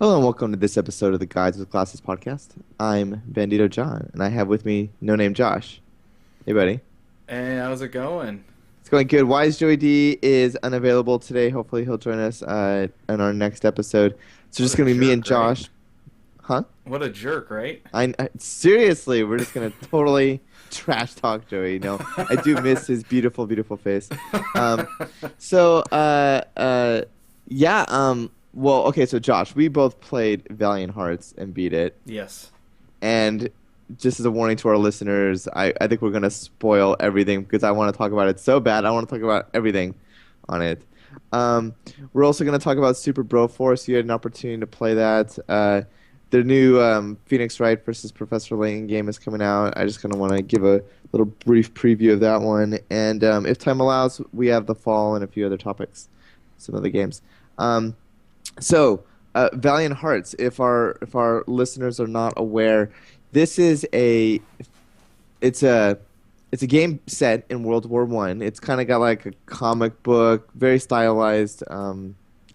Hello and welcome to this episode of the Guides with Glasses podcast. I'm Bandito John, and I have with me No Name Josh. Hey, buddy. Hey, how's it going? It's going good. Wise Joey D is unavailable today. Hopefully, he'll join us in our next episode. So, What just a gonna be me and jerk, right? Josh. Huh? What a jerk, right? Seriously, we're just gonna totally trash talk Joey. No, I do miss his beautiful, beautiful face. Um, so, yeah. Well, okay. So, Josh, we both played Valiant Hearts and beat it. Yes. And just as a warning to our listeners, I think we're going to spoil everything because I want to talk about it so bad. I want to talk about everything on it. Um, we're also going to talk about Super Broforce. You had an opportunity to play that. The new Phoenix Wright versus Professor Layton game is coming out. I just kind of want to give a little brief preview of that one. And if time allows, we have the fall and a few other topics, some other games. Um, Valiant Hearts. If our listeners are not aware, this is it's a it's a game set in World War One. It's kind of got like a comic book, very stylized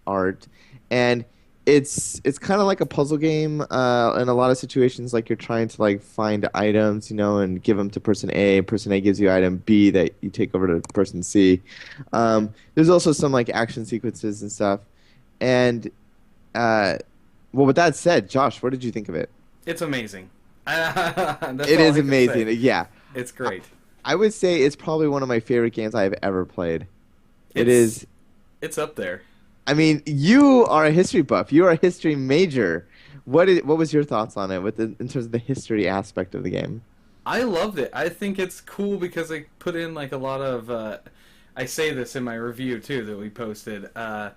art, and it's kind of like a puzzle game. In a lot of situations, like you're trying to like find items, and give them to person A. Person A gives you item B that you take over to person C. There's also some like action sequences and stuff. And well, with that said, Josh, what did you think of it? It's amazing. That's It all is I can say. amazing. Yeah, It's I, great. I would say it's probably one of my favorite games I have ever played. It It's is. it's up there. I mean, you are a history buff. You are a history major. What was your thoughts on it in terms of the history aspect of the game? I loved it. I think it's cool because they put in like a lot of I say this in my review too that we posted. Uh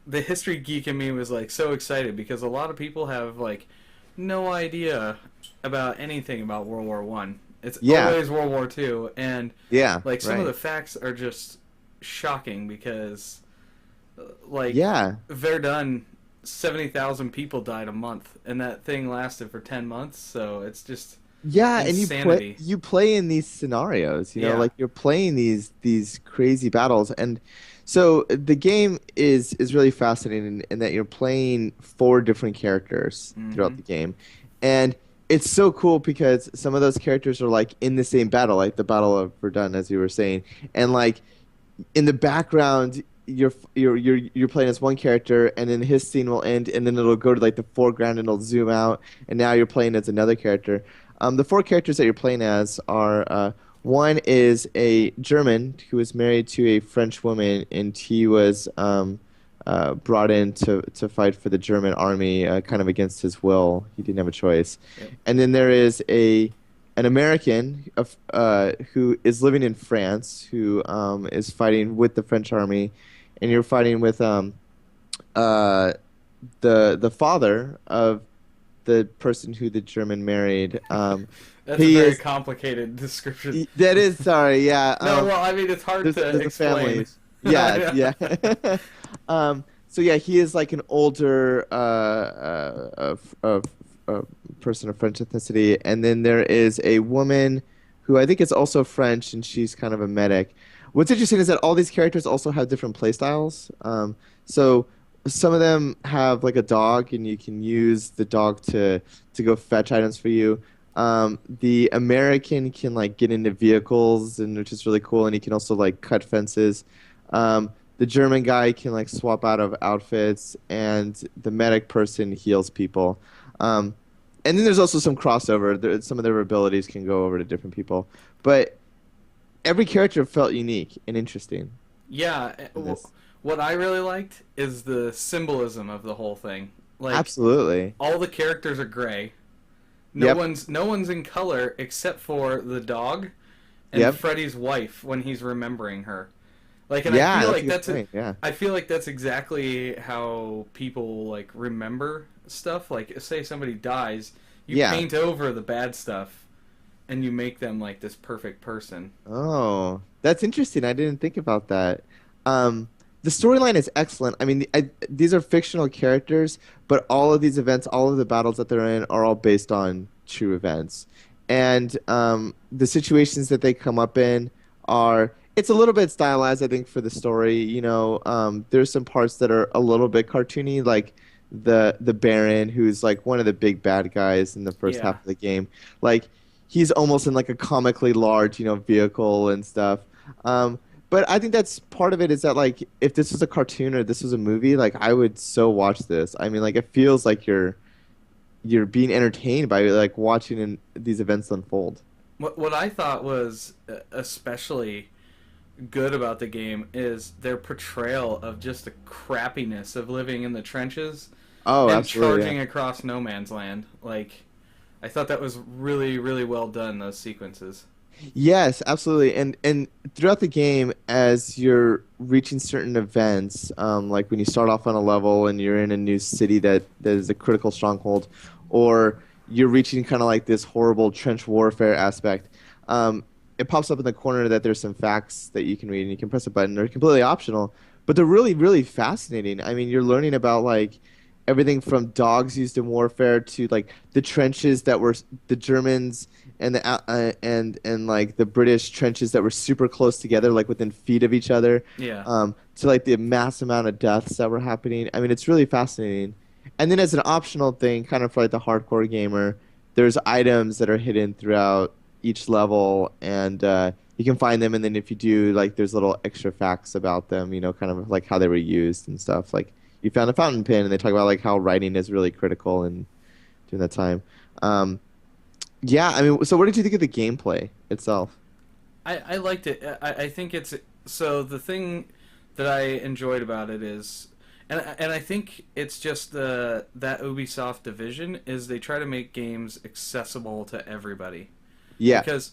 the history geek in me was like so excited because a lot of people have like no idea about anything about World War One. It's Yeah, always World War Two, and yeah, like some of right. the facts are just shocking because like Yeah, Verdun, 70,000 people died a month, and that thing lasted for 10 months. So it's just yeah, and insanity. you play in these scenarios, Yeah. like you're playing these crazy battles, and so the game is really fascinating in that you're playing four different characters throughout Hmm. the game, and it's so cool because some of those characters are like in the same battle, like the Battle of Verdun, as you were saying, and like in the background you're playing as one character and then his scene will end and then it'll go to like the foreground and it'll zoom out and now you're playing as another character. The four characters that you're playing as are one is a German who was married to a French woman and he was brought in to fight for the German army kind of against his will. He didn't have a choice. Yep. And then there is a an American who is living in France, who is fighting with the French army, and you're fighting with uh, the father of the person who the German married. That's a He very is complicated description. that is sorry, yeah. No, well, I mean, it's hard to There's a explain. family. Yeah, yeah. So yeah, he is like an older person of French ethnicity, and then there is a woman who I think is also French, and she's kind of a medic. What's interesting is that all these characters also have different play styles. So some of them have like a dog, and you can use the dog to go fetch items for you. The American can like get into vehicles, and which is really cool, and he can also like cut fences. The German guy can like swap out of outfits, and the medic person heals people. Um, and then there's also some crossover. Some of their abilities can go over to different people, but every character felt unique and interesting Yeah, in this. what I really liked is the symbolism of the whole thing. Like Absolutely. all the characters are gray. Yep. No one's in color except for the dog and Yep. Freddy's wife when he's remembering her. Like, and Yeah, that's a good point. Yeah. I feel like that's exactly how people like remember stuff. Like, say somebody dies, you Yeah. paint over the bad stuff, and you make them like this perfect person. Oh, that's interesting. I didn't think about that. The storyline is excellent. I mean, these are fictional characters, but all of these events, all of the battles that they're in, are all based on true events. And the situations that they come up in are. it's a little bit stylized, I think, for the story. There's some parts that are a little bit cartoony, like the Baron, who's like one of the big bad guys in the first half Yeah, of the game. Like he's almost in like a comically large, vehicle and stuff. Um, but I think that's part of it is that like if this was a cartoon or this was a movie, like I would so watch this. I mean, like it feels like you're being entertained by like watching these events unfold. what I thought was especially good about the game is their portrayal of just the crappiness of living in the trenches Oh, and absolutely, yeah. charging across no man's land. Like, I thought that was really, really well done. Those sequences. Yes, absolutely. And throughout the game, as you're reaching certain events, like when you start off on a level and you're in a new city that is a critical stronghold, or you're reaching kind of like this horrible trench warfare aspect, it pops up in the corner that there's some facts that you can read and you can press a button. They're completely optional, but they're really, really fascinating. I mean, you're learning about like everything from dogs used in warfare to like the trenches that were the Germans and and like the British trenches that were super close together, like within feet of each other, Yeah, to like the mass amount of deaths that were happening. I mean, it's really fascinating. And then as an optional thing, kind of for like the hardcore gamer, there's items that are hidden throughout each level, and you can find them. And then if you do, like, there's little extra facts about them, kind of like how they were used and stuff. Like you found a fountain pen, and they talk about like how writing is really critical in during that time. Um, yeah, I mean, so what did you think of the gameplay itself? I liked it. I think it's so the thing that I enjoyed about it is, and I think it's just that Ubisoft division is they try to make games accessible to everybody Yeah, because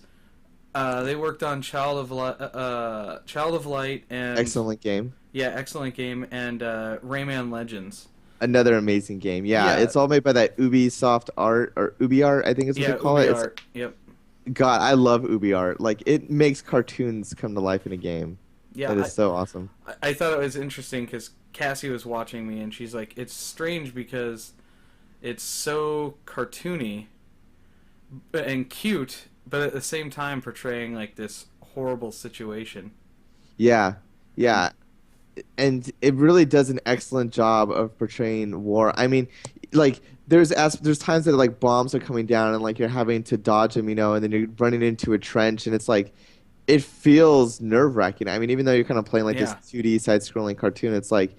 they worked on Child of Light and excellent game. yeah, excellent game and Rayman Legends. Another amazing game. Yeah, Yeah, it's all made by that Ubisoft Art or Ubi Art, I think is what they yeah, call it. Ubi It's Art. Yep. God, I love Ubi Art. Like it makes cartoons come to life in a game. Yeah, That is so awesome. I thought it was interesting because Cassie was watching me and she's like, it's strange because it's so cartoony and cute, but at the same time portraying like this horrible situation. Yeah. And Yeah. And it really does an excellent job of portraying war. I mean, like there's times that like bombs are coming down and like you're having to dodge them, and then you're running into a trench and it's like it feels nerve-wracking. I mean, even though you're kind of playing like this yeah, 2D side-scrolling cartoon, it's like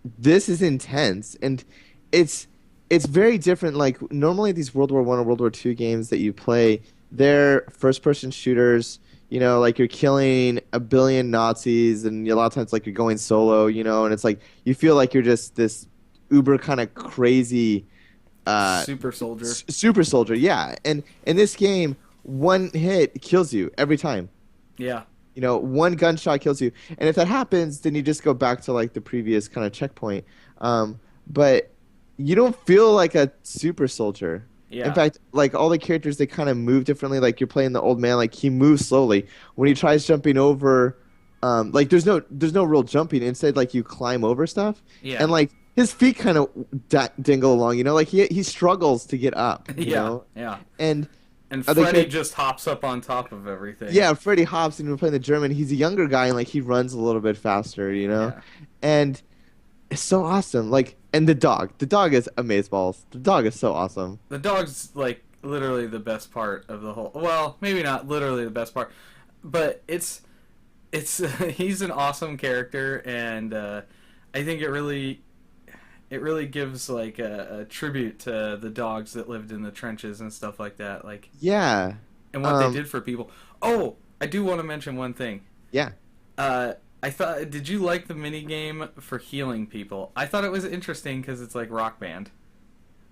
this is intense and it's it's very different. Like normally these World War One or World War Two games that you play, they're first-person shooters. Like you're killing a billion Nazis, and a lot of times like you're going solo. And it's like you feel like you're just this uber kind of crazy uh, super soldier. super soldier. Yeah, and in this game, one hit kills you every time. Yeah, One gunshot kills you. And if that happens, then you just go back to like the previous kind of checkpoint. But you don't feel like a super soldier. In yeah, fact, like all the characters, they kind of move differently. Like you're playing the old man, like he moves slowly. When he tries jumping over, like there's no real jumping. Instead, like you climb over stuff, yeah, and like his feet kind of dingle along. Like he struggles to get up. yeah, yeah. And And other Freddy characters. just hops up on top of everything. Yeah, Freddie Hobbs, and we're playing the German. He's a younger guy, and like he runs a little bit faster. Yeah, And it's so awesome. Like, and the dog is amazeballs. The dog is so awesome. the dog's like literally the best part of the whole. Well, maybe not literally the best part, but it's he's an awesome character, and I think it really gives like a tribute to the dogs that lived in the trenches and stuff like that, like Yeah, and what they um, did for people. Oh, I do want to mention one thing. yeah, Uh, I thought, did you like the mini game for healing people? I thought it was interesting because it's like Rock Band.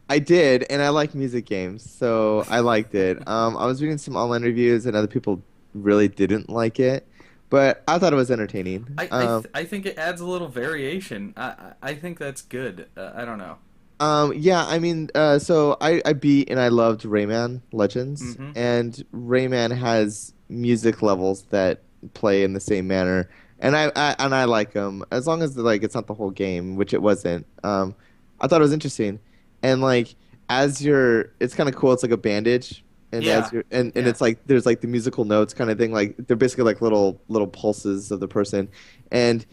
I did, and I like music games, so I liked it. I was reading some online reviews, and other people really didn't like it, but I thought it was entertaining. I think it adds a little variation. I think that's good. I don't know. Yeah, I mean, so I beat and I loved Rayman Legends, Mm-hmm. and Rayman has music levels that play in the same manner, and I like them as long as like it's not the whole game, which it wasn't. I thought it was interesting, and like it's kind of cool. It's like a bandage, and as Yeah, you're and yeah, it's like there's like the musical notes kind of thing, like they're basically like little pulses of the person, and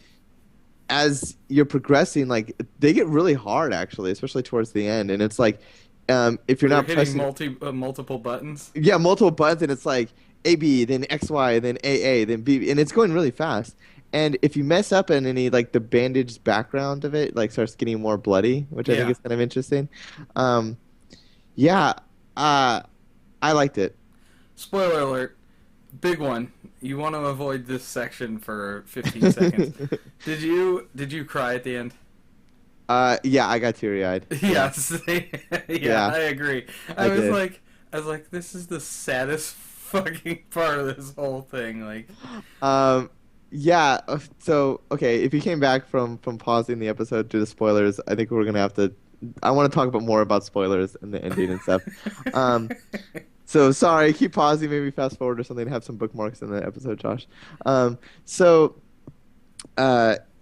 as you're progressing, like they get really hard actually, especially towards the end, and it's like if you're where you're not hitting pressing, multiple buttons. yeah, multiple buttons, and it's like AB, then XY, then AA, then B, and it's going really fast. And if you mess up in any, like the bandaged background of it, like starts getting more bloody, which I think Yeah. is kind of interesting. Um, yeah, uh, I liked it. Spoiler alert. Big one. You want to avoid this section for 15 seconds. Did you cry at the end? Yeah, I got teary-eyed. Yeah, Yes. Yeah, yeah, I agree. I did. I was like, this is the saddest fucking part of this whole thing. Like, Um, yeah. So, okay, if you came back from pausing the episode due to spoilers, I think we're gonna have to. I want to talk about more about spoilers and the ending and stuff. Um, so sorry, keep pausing, maybe fast forward or something. Have some bookmarks in the episode, Josh. So,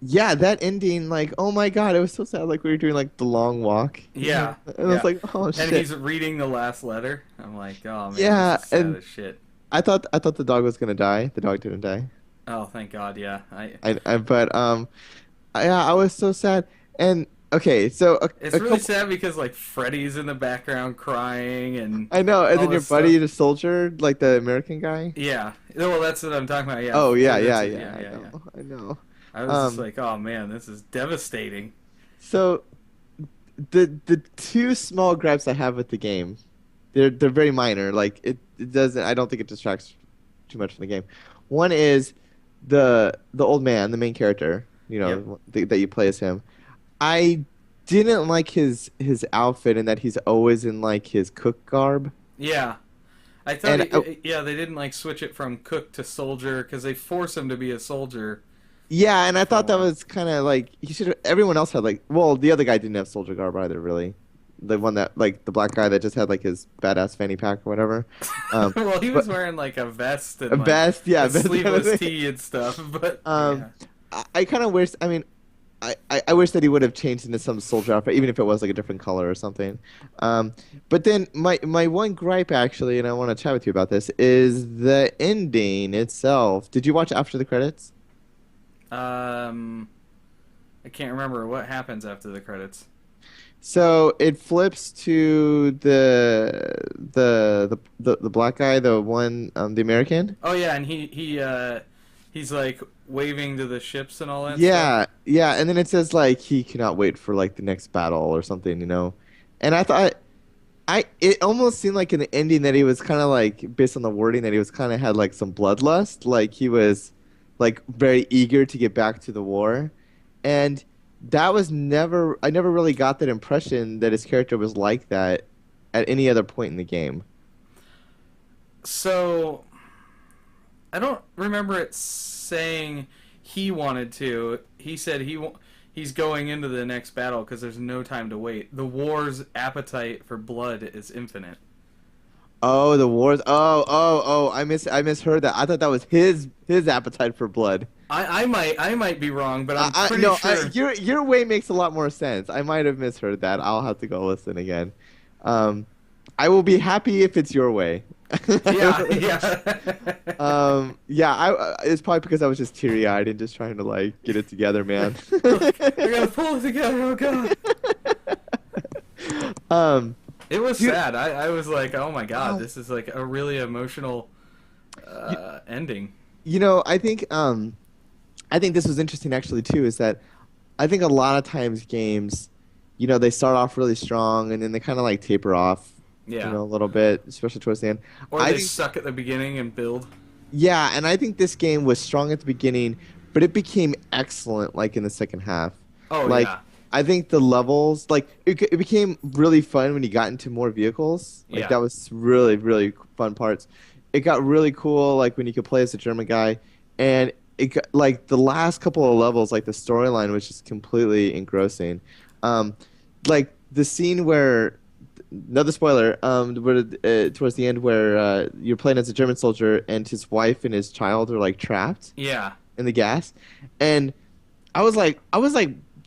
yeah, that ending, like, oh my God, it was so sad. Like we were doing like the long walk, yeah, and I was yeah. like, oh And shit. he's reading the last letter. I'm like, oh man, this Yeah, is sad and as shit. I thought the dog was gonna die. The dog didn't die. Oh, thank God. Yeah. But yeah, I was so sad. And okay, so It's a really couple. sad because like Freddy's in the background crying and I know, and all then your this stuff. buddy, the soldier, like the American guy. Yeah. Well, that's what I'm talking about. Yeah. Oh yeah, That's yeah, it. yeah. Yeah, I yeah, yeah. know, I know. I was just Um, like, oh man, this is devastating. so the two small gripes I have with the game, they're very minor. Like it doesn't. I don't think it distracts too much from the game. One is the old man, the main character. You Yep. know that you play as him. I didn't like his outfit and that he's always in like his cook garb. Yeah. I thought, And yeah, they didn't like switch it from cook to soldier because they force him to be a soldier yeah, and I for a thought that while. was kind of like he should. Everyone else had like, well, the other guy didn't have soldier garb either, really. The one that like the black guy that just had like his badass fanny pack or whatever. Well, he was But wearing like a vest and a like vest, yeah, a vest kind of sleeveless thing. tee and stuff, but Um, yeah. I kind of wish. I mean, I wish that he would have changed into some soldier outfit, even if it was like a different color or something. But then my one gripe actually, and I want to chat with you about this, is the ending itself. Did you watch after the credits? Um, I can't remember what happens after the credits. So it flips to the black guy, the one, the American. Oh yeah, and he's like waving to the ships and all that stuff. Yeah, yeah, and then it says like he cannot wait for like the next battle or something, you know. And I thought it almost seemed like in the ending that he was kind of like based on the wording that he was kind of had like some bloodlust, like he was like very eager to get back to the war, and that was never I never really got that impression that his character was like that at any other point in the game. So I don't remember it saying he wanted to. He said he's going into the next battle because there's no time to wait. The war's appetite for blood is infinite. Oh, the wars. Oh. I misheard that. I thought that was his appetite for blood. I might be wrong, but I'm I pretty no, sure. your way makes a lot more sense. I might have misheard that. I'll have to go listen again. Um, I will be happy if it's your way. Yeah, yeah. Yeah, it's probably because I was just teary-eyed and just trying to like get it together, man. Like, I gotta pull it together. Oh god. Um, It was you, sad. I was like, oh my god, oh, this is like a really emotional you, ending. you know, I think this was interesting actually too, is that I think a lot of times games, you know, they start off really strong and then they kind of like taper off, you Yeah. know, a little bit, especially towards the end. Or I they think, suck at the beginning and build. yeah, and I think this game was strong at the beginning, but it became excellent like in the second half. Oh Like, yeah. I think the levels, like, it became really fun when you got into more vehicles. Like, Yeah. that was really, really fun parts. It got really cool, like, when you could play as a German guy, and it got, like, the last couple of levels, like, the storyline was just completely engrossing. Um, like, the scene where, another spoiler, where, towards the end where you're playing as a German soldier and his wife and his child are, like, trapped Yeah. in the gas, and I was like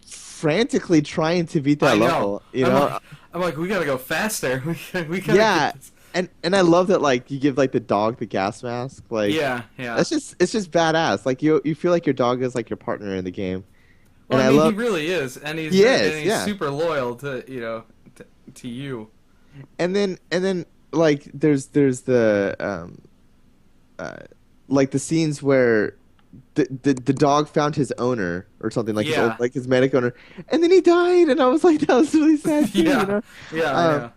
frantically trying to beat I that know. level, you I'm know? like, I'm like, we gotta go faster. We gotta Yeah, get this. and I love that like you give like the dog the gas mask. Like Yeah, yeah. that's just it's just badass. Like you feel like your dog is like your partner in the game. Well, And I I mean, he love really is, and he is, he's yeah. super loyal to to you. And then like there's the uh like the scenes where the dog found his owner or something like his old Yeah, like his medic owner, and then he died, and I was like that was really sad too, you yeah, know. yeah. I Um, know.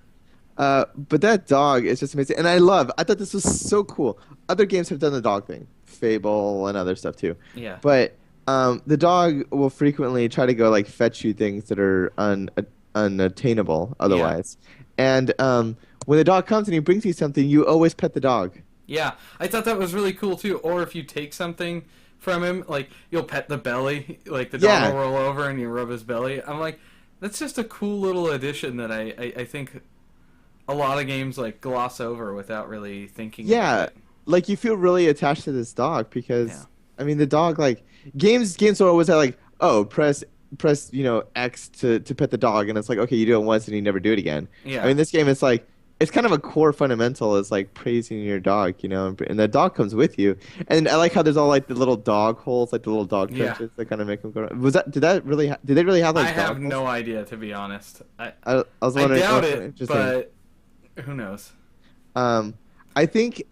but that dog is just amazing, and I thought this was so cool. Other games have done the dog thing, Fable and other stuff too, Yeah, but the dog will frequently try to go like fetch you things that are unattainable yeah. otherwise, and when the dog comes and he brings you something, you always pet the dog. Yeah, I thought that was really cool too. Or if you take something from him, like you'll pet the belly, like the dog will Yeah, roll over and you rub his belly. I'm like, that's just a cool little addition that I think a lot of games like gloss over without really thinking about yeah, it. like you feel really attached to this dog Yeah, because I mean the dog like games are always like oh press X to pet the dog and it's like okay you do it once and you never do it again. I yeah, mean this game it's like it's kind of a core fundamental is like praising your dog and the dog comes with you and I like how there's all like the little dog holes like the little dog yeah. trenches that kind of make them go. Was that did they really have I like have dog holes? no idea to be honest. I was I wondering oh doubt that's it, interesting. but who knows? Um, I think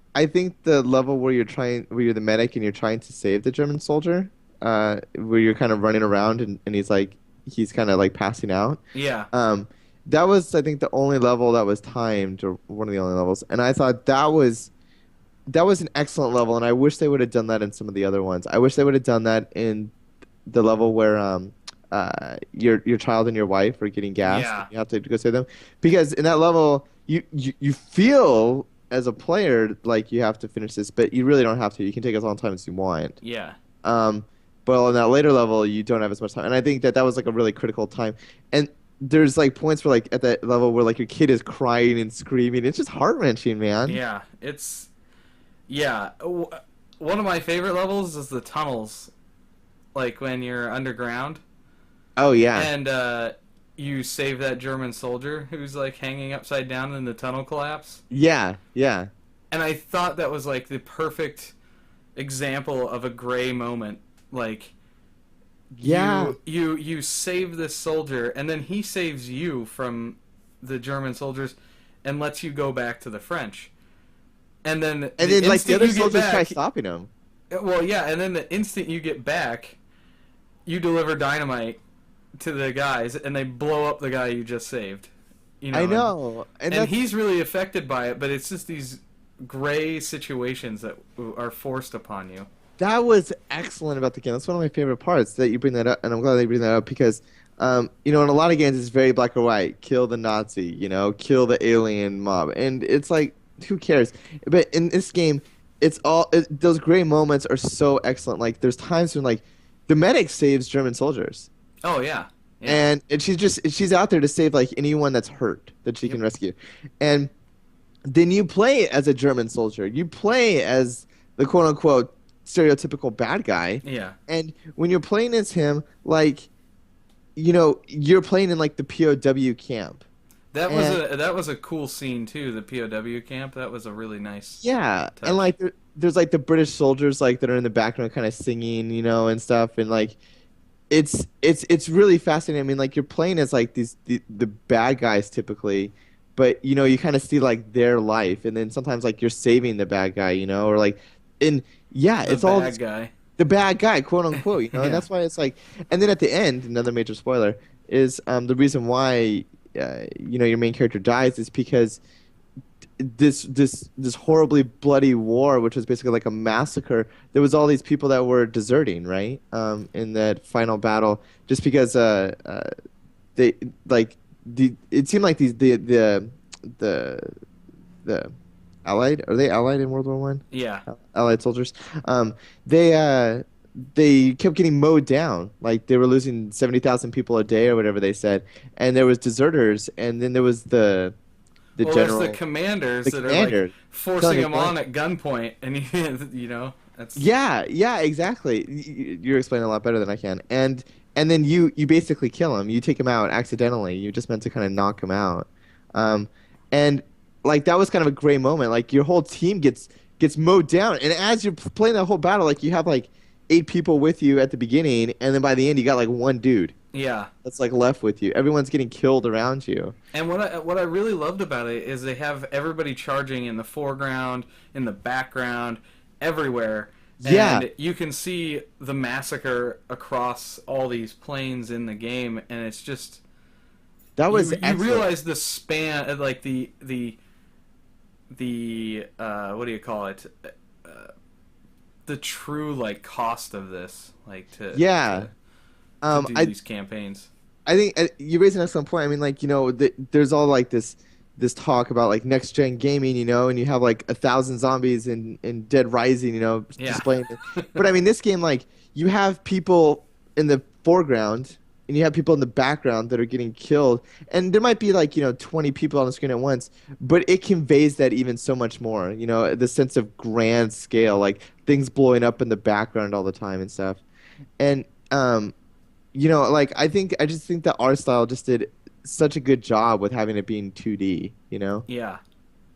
the level where you're the medic and you're trying to save the German soldier, where you're kind of running around and he's kind of like passing out. Yeah, Um, that was I think the only level that was timed or one of the only levels, and I thought that was an excellent level, and I wish they would have done that in some of the other ones. I wish they would have done that in the level where your child and your wife are getting gassed and yeah, you have to go save them because in that level you feel as a player like you have to finish this but you really don't have to you can take as long time as you want yeah, um but on that later level you don't have as much time and I think that was like a really critical time and there's like points where like at that level where like your kid is crying and screaming it's just heart-wrenching man. yeah. It's yeah. One of my favorite levels is the tunnels, like when you're underground Oh yeah, and you save that German soldier who's like hanging upside down in the tunnel collapse. yeah, yeah, And I thought that was like the perfect example of a gray moment. Like yeah. you save this soldier and then he saves you from the German soldiers and lets you go back to the French. And then And the then like the instant other you get soldiers try back, stopping him. well, yeah, and then the instant you get back, you deliver dynamite to the guys and they blow up the guy you just saved. You I know, know, and and that's he's really affected by it, but it's just these gray situations that are forced upon you. that was excellent about the game. That's one of my favorite parts that you bring that up, and I'm glad that you bring that up because, in a lot of games it's very black or white. Kill the Nazi, kill the alien mob, and it's like, who cares? But in this game, those gray moments are so excellent. Like there's times when like the medic saves German soldiers, Oh yeah, yeah, and she's out there to save like anyone that's hurt that she yep, can rescue, and then you play as a German soldier. You play as the quote unquote stereotypical bad guy. yeah. And when you're playing as him, like, you're playing in like the POW camp. And That was a cool scene too. The POW camp. That was a really nice yeah, and touch. like there's like the British soldiers like that are in the background kind of singing, and stuff and like it's really fascinating. I mean, like you're playing as like the bad guys typically, but you kind of see like their life, and then sometimes like you're saving the bad guy, or like, and yeah, The it's all bad guy. the bad guy, quote unquote, and Yeah. that's why it's like, and then at the end, another major spoiler is the reason why your main character dies is because this horribly bloody war, which was basically like a massacre. There was all these people that were deserting, right? In that final battle, just because they like it seemed like the the Allied are they Allied in World War I? Yeah. Allied soldiers. Um, they kept getting mowed down. Like they were losing 70,000 people a day or whatever they said, and there was deserters, and then there was the Well, there's the general, commanders the that are like commander, forcing killing him everyone. on at gunpoint, and that's Yeah, yeah, exactly. You're explaining a lot better than I can. And then you basically kill him. You take him out accidentally. You just meant to kind of knock him out. Um, and like that was kind of a great moment. Like your whole team gets mowed down, and as you're playing that whole battle, like you have like 8 people with you at the beginning, and then by the end you got like one dude Yeah. that's like left with you. Everyone's getting killed around you. And what I really loved about it is they have everybody charging in the foreground, in the background, everywhere, Yeah, and you can see the massacre across all these planes in the game, and it's just that was you excellent. realize the span, like the what do you call it? The true like cost of this, like Yeah. to Um, do I these campaigns. I think you raise an excellent point. I mean, like, there's all like this talk about like next gen gaming, and you have like 1,000 zombies in Dead Rising, Yeah. displaying it. But I mean, this game, like, you have people in the foreground and you have people in the background that are getting killed, and there might be like 20 people on the screen at once, but it conveys that even so much more. The sense of grand scale, like things blowing up in the background all the time and stuff, and like I just think that art style just did such a good job with having it being 2D. Yeah.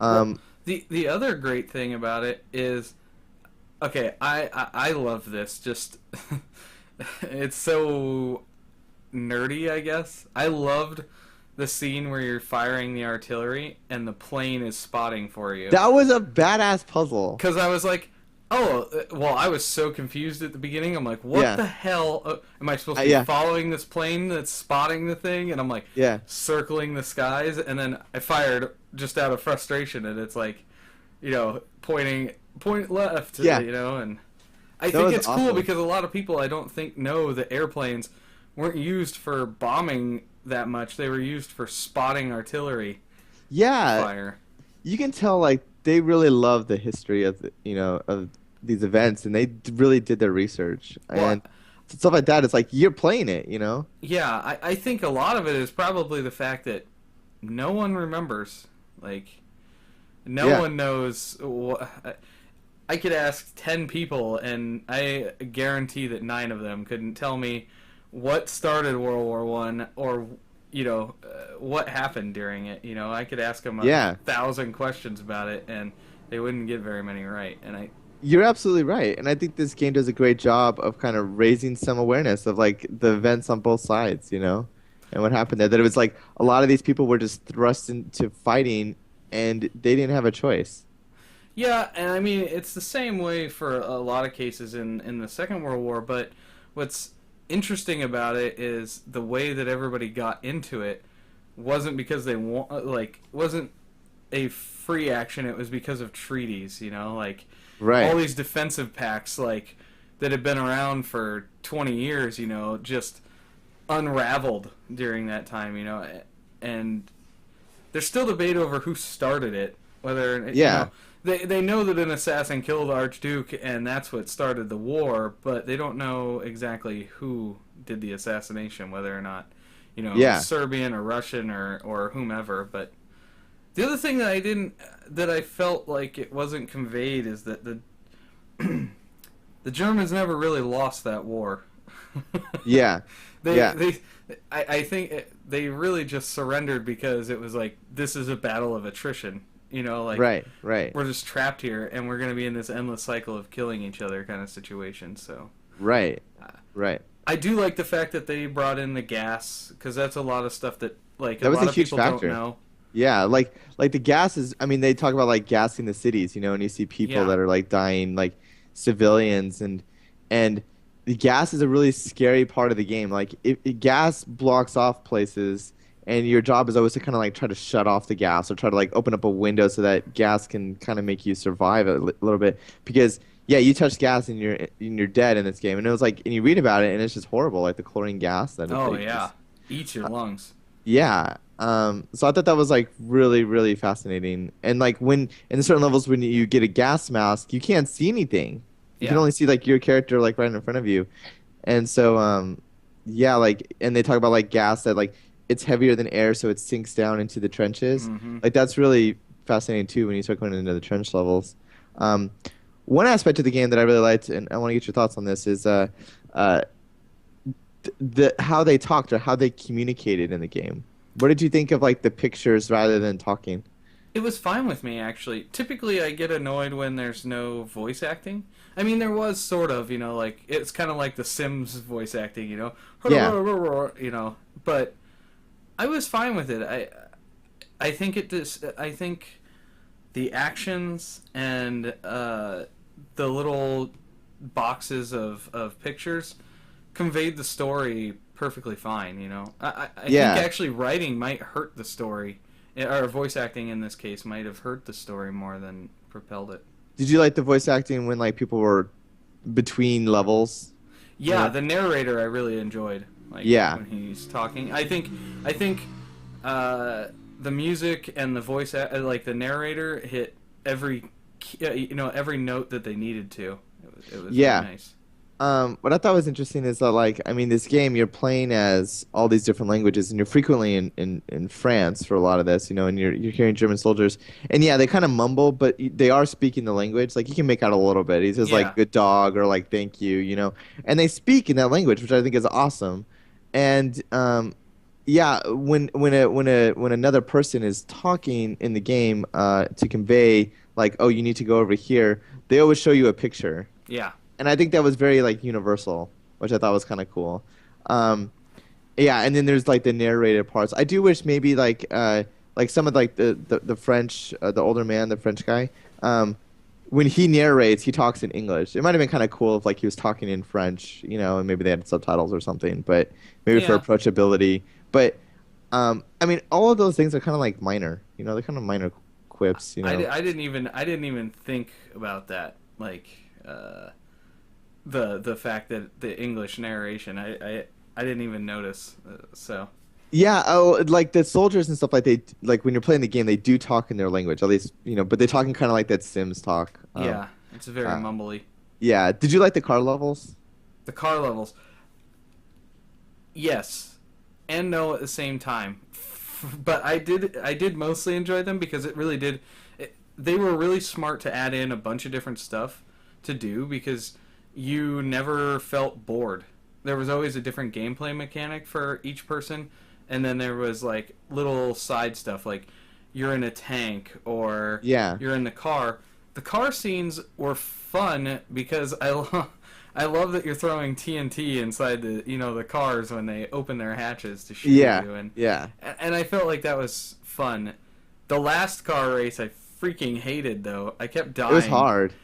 Well, Um, the other great thing about it is, okay, I love this. Just it's so nerdy, I guess. I loved the scene where you're firing the artillery and the plane is spotting for you. that was a badass puzzle. Because I was like, oh, well, I was so confused at the beginning. I'm like, what Yeah, the hell am I supposed to be yeah, following this plane that's spotting the thing? And I'm like yeah. circling the skies, and then I fired just out of frustration, and it's like, point left, Yeah, and I that think was it's cool awesome. because a lot of people I don't think know that airplanes weren't used for bombing that much. They were used for spotting artillery Yeah, fire. you can tell like they really love the history of these events, and they really did their research Well, and stuff like that. It's like you're playing it. yeah, I think a lot of it is probably the fact that no one remembers. Like, no Yeah, one knows. I could ask 10 people, and I guarantee that 9 of them couldn't tell me what started World War One or what happened during it. I could ask them a yeah. thousand questions about it, and they wouldn't get very many right. And You're absolutely right. And I think this game does a great job of kind of raising some awareness of like the events on both sides, and what happened there. That it was like a lot of these people were just thrust into fighting and they didn't have a choice. yeah, and I mean it's the same way for a lot of cases in the Second World War. But what's interesting about it is the way that everybody got into it wasn't because they want wasn't a free action. It was because of treaties. Like all Right. these defensive pacts that had been around for 20 years. Just unraveled during that time. And there's still debate over who started it. Whether Yeah. they know that an assassin killed the Archduke and that's what started the war, but they don't know exactly who did the assassination, whether or not Yeah. Serbian or Russian or whomever. But the other thing that I felt like it wasn't conveyed is that the Germans never really lost that war. Yeah. they Yeah. they I think they really just surrendered because it was like this is a battle of attrition. Like Right. Right. we're just trapped here and we're going to be in this endless cycle of killing each other kind of situation. So Right. uh, Right. I do like the fact that they brought in the gas because that's a lot of stuff that like a That was a lot of huge people don't factor. know. Yeah, like the gas is, I mean, they talk about like gassing the cities, and you see people Yeah, that are like dying, like civilians, and the gas is a really scary part of the game. Like if gas blocks off places, and your job is always to kind of like try to shut off the gas or try to like open up a window so that gas can kind of make you survive a little bit. Because yeah, you touch gas and you're dead in this game, and it was like, and you read about it, and it's just horrible, like the chlorine gas that oh they yeah, just eat your lungs. yeah. So I thought that was like really, really fascinating. And like when in certain levels when you get a gas mask, you can't see anything. You can Yeah. only see like your character like right in front of you. And so yeah, like and they talk about like gas that like it's heavier than air, so it sinks down into the trenches. Mm-hmm. Like that's really fascinating too when you start going into the trench levels. Um, one aspect of the game that I really liked, and I want to get your thoughts on this, is uh, the how they talked or how they communicated in the game. What did you think of like the pictures rather than talking? It was fine with me actually. Typically, I get annoyed when there's no voice acting. I mean, there was sort of, like it's kind of like the Sims voice acting, Yeah, you know. But I was fine with it. I think it just I think the actions and the little boxes of pictures conveyed the story perfectly fine. I think yeah. actually writing might hurt the story, or voice acting in this case might have hurt the story more than propelled it. Did you like the voice acting when like people were between levels? You Yeah, know? the narrator I really enjoyed, like Yeah, when he's talking. I think uh, the music and the voice, like the narrator, hit every every note that they needed to. It was really yeah. nice. What I thought was interesting is that like I mean this game you're playing as all these different languages and you're frequently in France for a lot of this, and you're hearing German soldiers and yeah, they kind of mumble, but they are speaking the language. Like you can make out a little bit. He says like Yeah, good dog or like thank you, and they speak in that language, which I think is awesome. And yeah, when another person is talking in the game to convey like oh you need to go over here, they always show you a picture yeah, and I think that was very like universal, which I thought was kind of cool. Um, yeah, and then there's like the narrated parts. I do wish maybe like some of like the French the older man, the French guy, when he narrates, he talks in English. It might have been kind of cool if like he was talking in French, and maybe they had subtitles or something, but maybe for yeah. approachability. But I mean, all of those things are kind of like minor, they're kind of minor quips, I didn't even think about that. Like uh, the fact that the English narration, I didn't even notice. So Yeah, oh, like the soldiers and stuff like they like when you're playing the game, they do talk in their language, at least, but they're talking kind of like that Sims talk. yeah, it's very Uh, mumbly. yeah. Did you like the car levels? The car levels, yes, and no at the same time. But I did mostly enjoy them because it really did. They were really smart to add in a bunch of different stuff to do because you never felt bored. There was always a different gameplay mechanic for each person, and then there was like little side stuff like you're in a tank or Yeah. you're in the car. The car scenes were fun because I love that you're throwing TNT inside the cars when they open their hatches to shoot at Yeah. you, and Yeah. and I felt like that was fun. The last car race I freaking hated though. I kept It was dying, hard.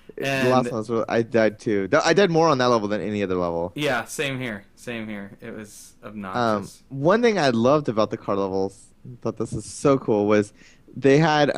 The last and one was I died too. I died more on that level than any other level. yeah, same here, same here. It was obnoxious. One thing I loved about the car levels, thought this was so cool, was they had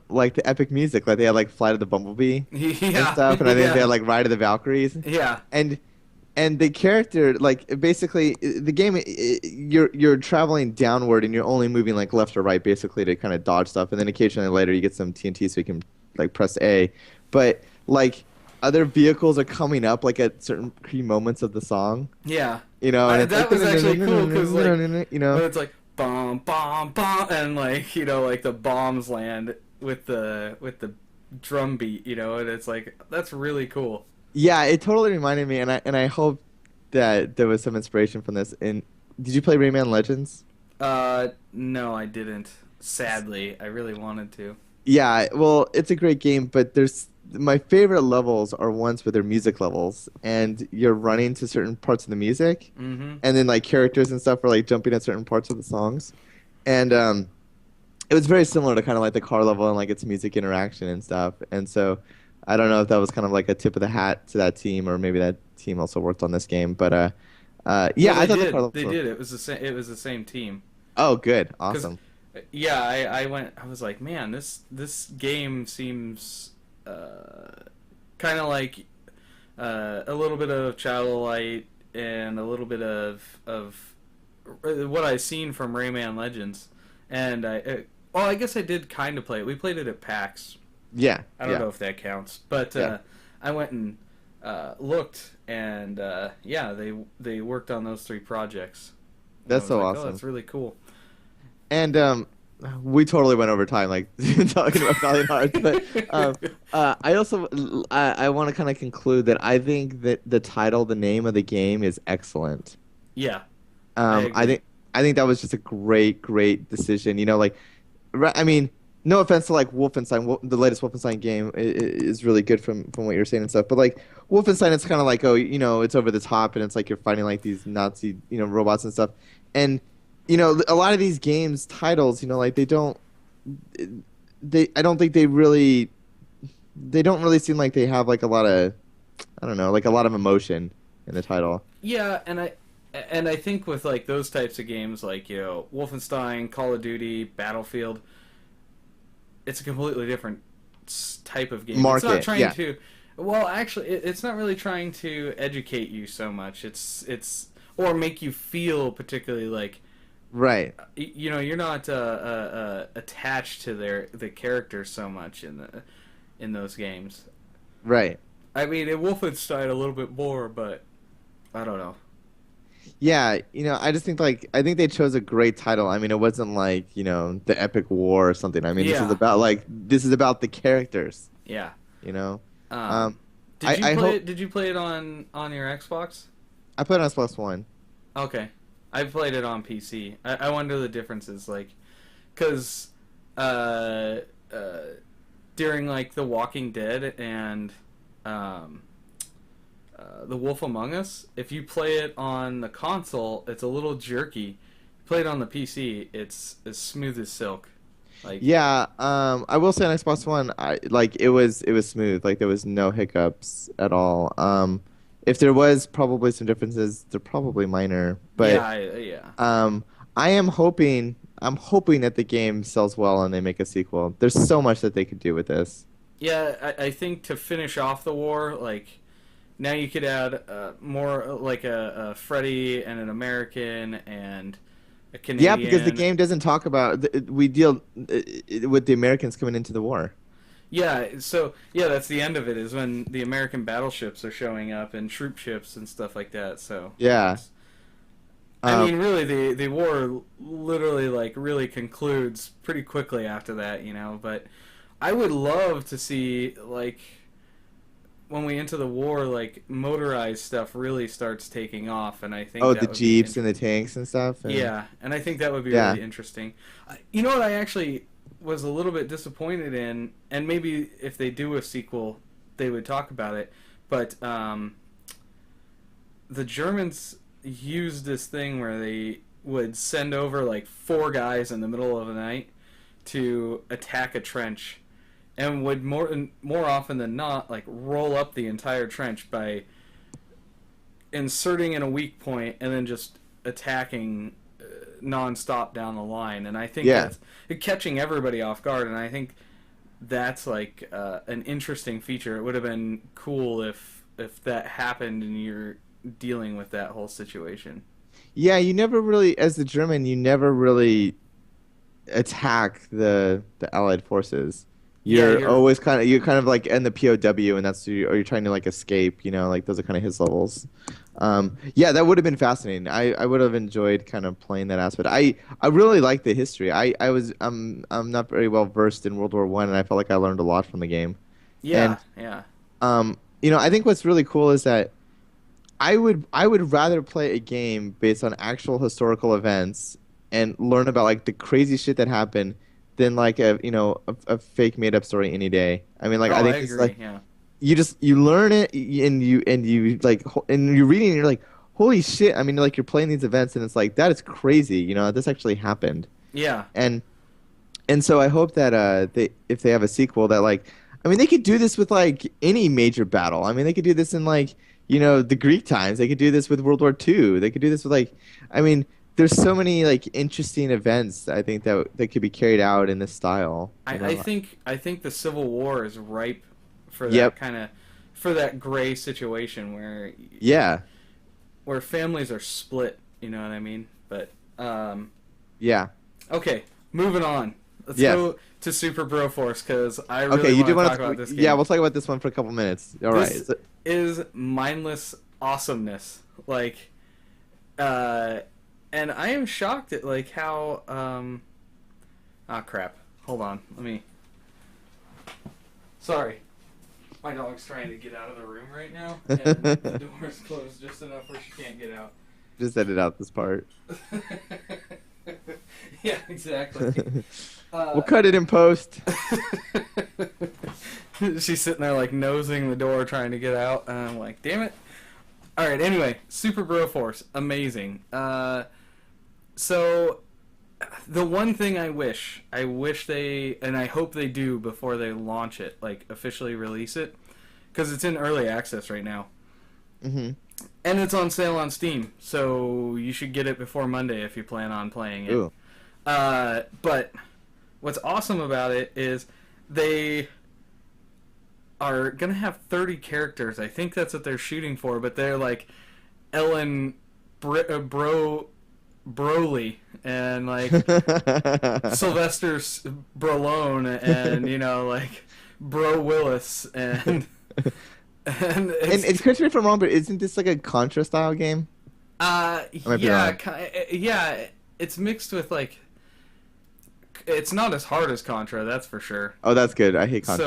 like the epic music, like they had like Flight of the Bumblebee and Yeah, stuff, and I think they yeah, had like Ride of the Valkyries. yeah, And the character like basically the game you're traveling downward and you're only moving like left or right basically to kind of dodge stuff and then occasionally later you get some TNT so you can like press A but like other vehicles are coming up like at certain key moments of the song yeah. and it's like That was actually cool because like you know when it's like bomb bomb bomb and like like the bombs land with the drum beat, and it's like that's really cool. yeah it totally reminded me and I hope that there was some inspiration from this and did you play Rayman Legends? No, I didn't. Sadly, I really wanted to. Yeah, well, it's a great game, but there's my favorite levels are ones with their music levels, and you're running to certain parts of the music, Mm-hmm. and then like characters and stuff are like jumping at certain parts of the songs, and it was very similar to kind of like the car level and like its music interaction and stuff, and so I don't know if that was kind of like a tip of the hat to that team, or maybe that team also worked on this game, but No, yeah, I they thought the car did. levels They were did. It was the same team. oh good, Because awesome, yeah, I went. I was like, man, this game seems kind of like a little bit of Child of Light and a little bit of what I've seen from Rayman Legends, and well, I guess I did kind of play it. We played it at PAX. yeah, I don't yeah, know if that counts, but yeah, I went and looked, and yeah, they worked on those three projects. And I that's was so like, oh, awesome. that's really cool. And we totally went over time, like talking about Valiant Hearts. But I also I want to kind of conclude that I think that the title, the name of the game, is excellent. Yeah, I I agree. think that was just a great decision. Like, I mean, no offense to like Wolfenstein, the latest Wolfenstein game is really good from what you're saying and stuff. But like Wolfenstein, it's kind of like, oh, it's over the top and it's like you're fighting like these Nazi, robots and stuff. And a lot of these games titles, like I don't think they don't really seem like they have like a lot of, I don't know, like a lot of emotion in the title. Yeah, and I think with like those types of games, like Wolfenstein, Call of Duty, Battlefield, it's a completely different type of game. It's not Market, trying yeah, to. Well, actually, it's not really trying to educate you so much. It's or make you feel particularly like right, you're not attached to the characters so much in those games. right. I mean, in Wolfenstein a little bit more, but I don't know. Yeah, I just think I think they chose a great title. I mean, it wasn't like, the Epic War or something. I mean, Yeah, this is about the characters, yeah. you know. Um, Um I hope Did you play it on your Xbox? I played on Xbox One. Okay, I played it on PC. I wonder the differences, like, cause uh, uh, during like The Walking Dead and um, The Wolf Among Us, if you play it on the console, it's a little jerky. Play it on the PC, it's as smooth as silk. Like, Yeah, I will say on Xbox One, I like it was smooth. Like there was no hiccups at all. If there was probably some differences, they're probably minor, but yeah. um I'm hoping that the game sells well and they make a sequel. There's so much that they could do with this. Yeah, I think to finish off the war, like now you could add more like a Freddy and an American and a Yeah, because the Canadian. game doesn't talk about we deal with the Americans coming into the war. Yeah, so yeah, that's the end of it is when the American battleships are showing up and troop ships and stuff like that. So Yeah. it's, I Um, mean, really, the war literally like really concludes pretty quickly after that, But I would love to see like when we enter the war, like motorized stuff really starts taking off, and I think oh, the that would be Jeeps and the tanks and stuff and yeah, and I think that would be yeah. really interesting. You know what I actually was a little bit disappointed in, and maybe if they do a sequel, they would talk about it. But the Germans used this thing where they would send over like four guys in the middle of the night to attack a trench, and would more often than not like roll up the entire trench by inserting in a weak point and then just attacking nonstop down the line. And I think Yeah. that's catching everybody off guard. And I think that's like an interesting feature. It would have been cool if that happened and you're dealing with that whole situation. Yeah, you never really, as the German, you never really attack the Allied forces. Yeah, You're kind of like in the POW, and or you're trying to like escape. Like those are kind of his levels. Yeah, that would have been fascinating. I would have enjoyed kind of playing that aspect. I really like the history. I'm not very well versed in World War One, and I felt like I learned a lot from the game. yeah, And yeah, I think what's really cool is that I would rather play a game based on actual historical events and learn about like the crazy shit that happened than like a fake made up story any day. I mean, like I oh, I think it's agree. like Yeah, you learn it and you like and you're reading and you're like, holy shit. I mean, like you're playing these events and it's like that is crazy. This actually happened. yeah, And so I hope that they if they have a sequel that like I mean they could do this with like any major battle. I mean they could do this in like the Greek times. They could do this with World War II. They could do this with like I mean there's so many like interesting events I think that could be carried out in this style. I think the Civil War is ripe for that Yep. kind of for that gray situation Yeah. where families are split. You know what I mean? But Yeah. okay, moving on. Let's Yes. go to Super Broforce because I Okay. really You do want to want talk about to? this Yeah. game. We'll talk about this one for a couple minutes. All right. This is mindless awesomeness. Like, and I am shocked at like how ah crap. Hold on. Let me. Sorry. My dog's trying to get out of the room right now, and the door is closed just enough where she can't get out. Just edit out this part. Yeah, exactly. We'll Uh, cut it in post. she's sitting there like nosing the door trying to get out, and I'm like, damn it. All right. Anyway, Super Broforce, amazing. So the one thing I wish they, and I hope they do before they launch it, like officially release it, because it's in early access right now, Hmm. and it's on sale on Steam. So you should get it before Monday if you plan on playing it. Ooh. But what's awesome about it is they are gonna have 30 characters. I think that's what they're shooting for, but they're like Ellen Broly and like Sylvester Brolone and like Bro Willis and And it's correct me if I'm wrong, but isn't this like a Contra style game? I might be yeah, wrong. yeah, it's mixed with like it's not as hard as Contra, that's for sure. Oh, that's good. I hate So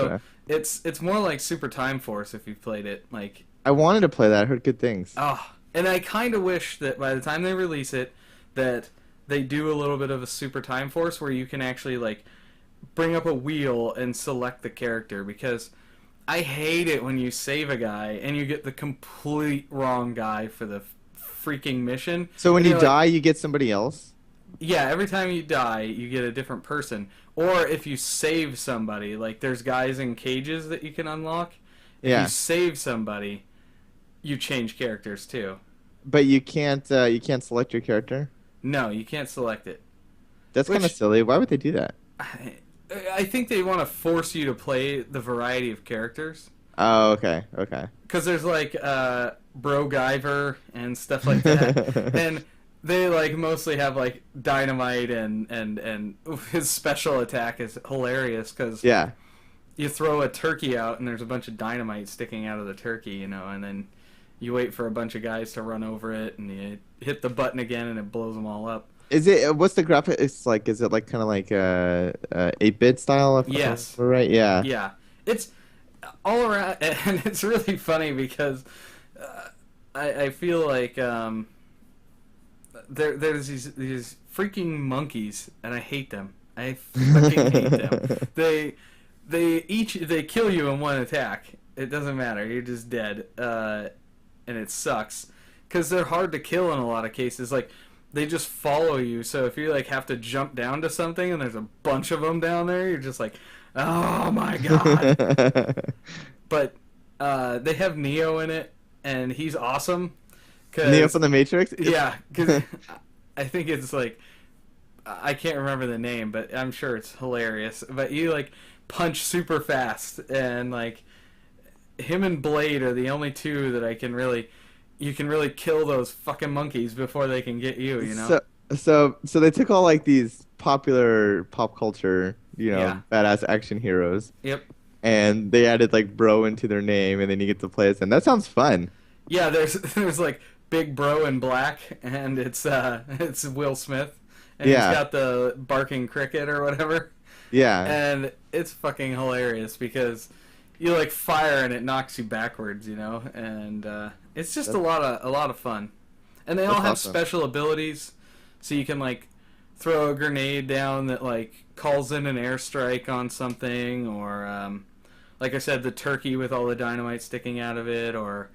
Contra. it's more like Super Time Force if you've played it. Like I wanted to play that. I heard good things. and I kind of wish that by the time they release it, that they do a little bit of a Super Time Force where you can actually like bring up a wheel and select the character because I hate it when you save a guy and you get the complete wrong guy for the freaking mission. So when And you you're like, die, you get somebody else? yeah, every time you die, you get a different person. Or if you save somebody, like there's guys in cages that you can unlock. If you Yeah. save somebody, you change characters too. But you can't select your character? No, you can't select it. That's kind of Which silly. Why would they do that? I think they want to force you to play the variety of characters. Oh, okay. Okay. Because there's like Bro Guyver and stuff like that. And they like mostly have like dynamite and his special attack is hilarious because Yeah. you throw a turkey out and there's a bunch of dynamite sticking out of the turkey, and then you wait for a bunch of guys to run over it and you hit the button again and it blows them all up. Is it what's the graphic? It's like is it like kind of like 8-bit style if I Yes. remember right? Yeah. Yeah. It's all around, and it's really funny because I feel like there's these freaking monkeys, and I hate them. I fucking hate them. They kill you in one attack. It doesn't matter. You're just dead, and it sucks because they're hard to kill in a lot of cases. Like they just follow you. So if you like have to jump down to something and there's a bunch of them down there, you're just like, oh my god. But they have Neo in it, and he's awesome. Neo Cause from the Matrix? yeah, because I think it's like I can't remember the name, but I'm sure it's hilarious. But you like punch super fast, and like him and Blade are the only two that you can really kill those fucking monkeys before they can get you. You know? So they took all like these popular pop culture, Yeah. badass action heroes, Yep. and they added like bro into their name, and then you get to play as them. That sounds fun. Yeah. There's like Big Bro in black, and it's Will Smith, and he's Yeah. got the barking cricket or whatever. Yeah. And it's fucking hilarious because you like fire and it knocks you backwards, and it's just That's, a lot of fun. And they all that's have awesome. special abilities, so you can like throw a grenade down that like calls in an airstrike on something, or like I said, the turkey with all the dynamite sticking out of it, or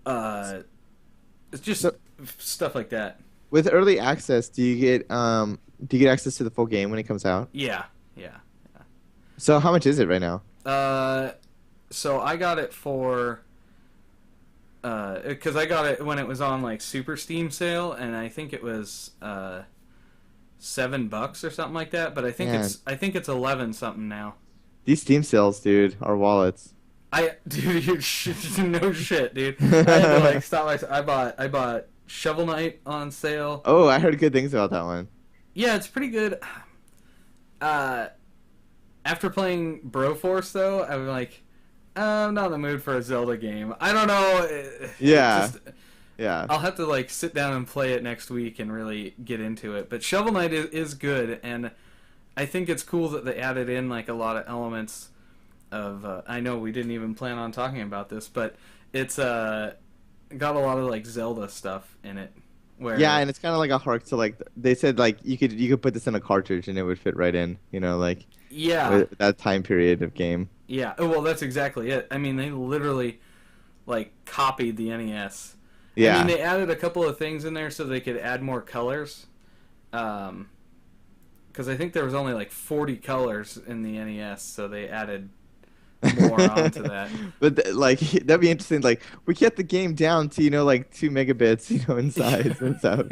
uh, it's just So stuff like that. with early access, do you get access to the full game when it comes out? Yeah, yeah. So how much is it right now? Uh, so I got it for because I got it when it was on like Super Steam sale, and I think it was $7 or something like that. But Man, I think it's 11 something now. these Steam sales, dude, are wallets. Dude, no shit, dude. I had to like stop myself. I bought Shovel Knight on sale. Oh, I heard good things about that one. Yeah, it's pretty good. Uh, After playing Broforce though, I'm like, I'm not in the mood for a Zelda game. I don't know. Yeah, yeah. I'll have to like sit down and play it next week and really get into it. But Shovel Knight is good, and I think it's cool that they added in like a lot of elements of. I know we didn't even plan on talking about this, but it's got a lot of like Zelda stuff in it. Yeah, where and it's kind of like a hark to like they said like you could put this in a cartridge and it would fit right in, like yeah, with that time period of game. yeah. Oh, well, that's exactly it. I mean, they literally like copied the NES. I mean, Yeah. they added a couple of things in there so they could add more colors. Um, because I think there was only like 40 colors in the NES, so they added more onto that. But like that'd be interesting. Like we kept the game down to like 2 megabits, in size and stuff.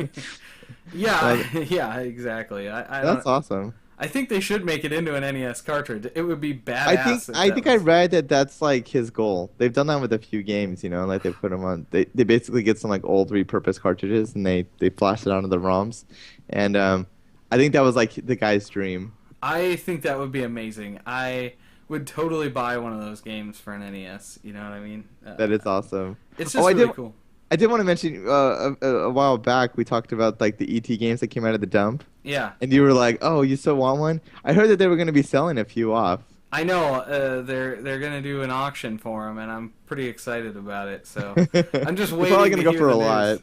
Yeah, Well, yeah, exactly. I that's don't. awesome. I think they should make it into an NES cartridge. It would be I think badass if I that think I was. read that that's like his goal. They've done that with a few games, like they put them on. They basically get some like old repurposed cartridges and they flash it onto the ROMs, and I think that was like the guy's dream. I think that would be amazing. I would totally buy one of those games for an NES. You know what I mean? That is awesome. It's Oh, just really cool. I did want to mention a while back we talked about like the ET games that came out of the dump, Yeah, and you were like, "Oh, you still want one?" I heard that they were going to be selling a few off. I know. They're gonna do an auction for them, and I'm pretty excited about it. So They're I'm just probably waiting going to to go hear for the a news. lot.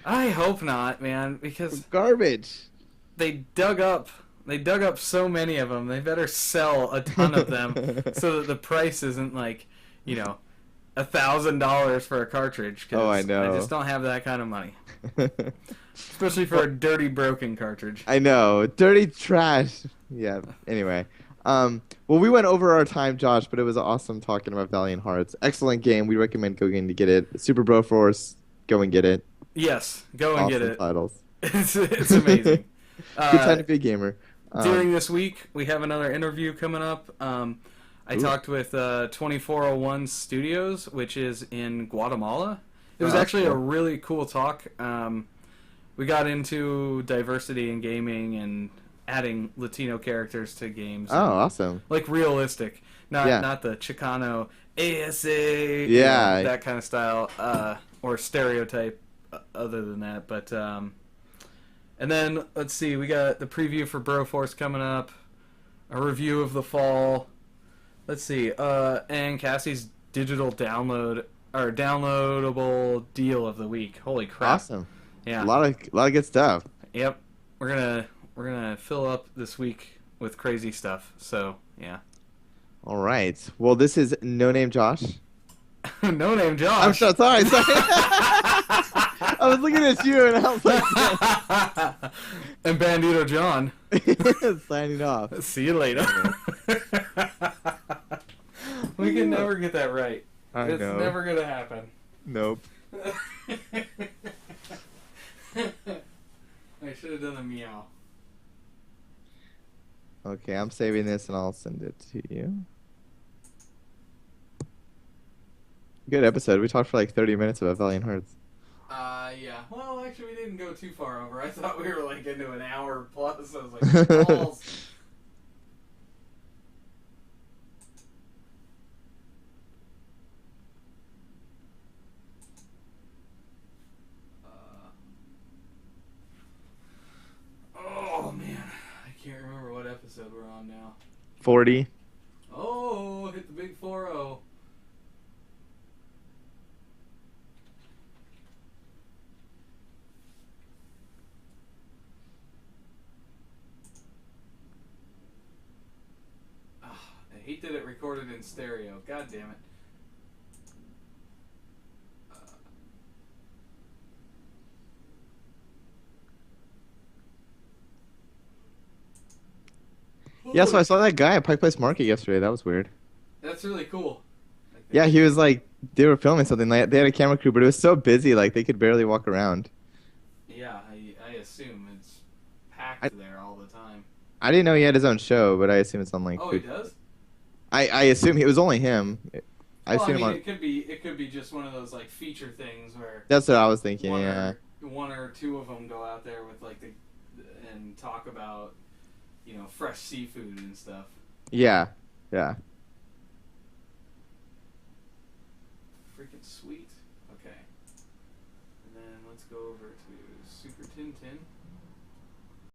I hope not, man, because Garbage. they dug up so many of them. They better sell a ton of them so that the price isn't like, you know, $1,000 for a cartridge. Oh, I Because I just know. don't have that kind of money, especially for a dirty broken cartridge. I know. Dirty trash. Yeah. Anyway. Well, we went over our time, Josh, but it was awesome talking about Valiant Hearts. Excellent game. We recommend going to get it. Super Broforce, go and get it. Yes, go and get Awesome it. titles. It's amazing. Good time Uh, to be a gamer. During this week, we have another interview coming up. I Ooh. talked with 2401 Studios, which is in Guatemala. It Oh, was that's actually a cool. really cool talk. We got into diversity in gaming and adding Latino characters to games, Oh, and awesome. like realistic, not Yeah. not the Chicano ASA, Yeah. that kind of style, or stereotype. Other than that, but and then let's see, we got the preview for Broforce coming up, a review of the fall. Let's see, and Cassie's digital download or downloadable deal of the week. Holy crap! Awesome. A Yeah, lot of good stuff. yep. We're gonna fill up this week with crazy stuff. So yeah. All right. Well, this is No Name Josh. No name I'm Josh. so sorry. Sorry. I was looking at you and I was like, And Bandito John. signing off. See you later. We can never get that right. I It's know. never gonna happen. Nope. I should have done a meow. Okay, I'm saving this and I'll send it to you. Good episode. We talked for like 30 minutes about Valiant Hearts. Yeah. Well, actually, we didn't go too far over. I thought we were like into an hour plus. I was like, balls. Oh man, I can't remember what episode we're on now. 40. Oh, hit the big 4-0. I hate that it recorded in stereo. God damn it. Yeah, so I saw that guy at Pike Place Market yesterday. That was weird. That's really cool. Like Yeah, he was like, they were filming something. Like, they had a camera crew, but it was so busy, like they could barely walk around. yeah, I assume it's I, packed there all the time. I didn't know he had his own show, but I assume it's on like Oh, he food. does? I assume it was only him. I've Well, I seen him mean, on. it could be just one of those like feature things where That's what I was thinking. one Yeah. one or two of them go out there with like and talk about fresh seafood and stuff. Yeah. Yeah. Freaking sweet. Okay, and then let's go over to Super Tintin.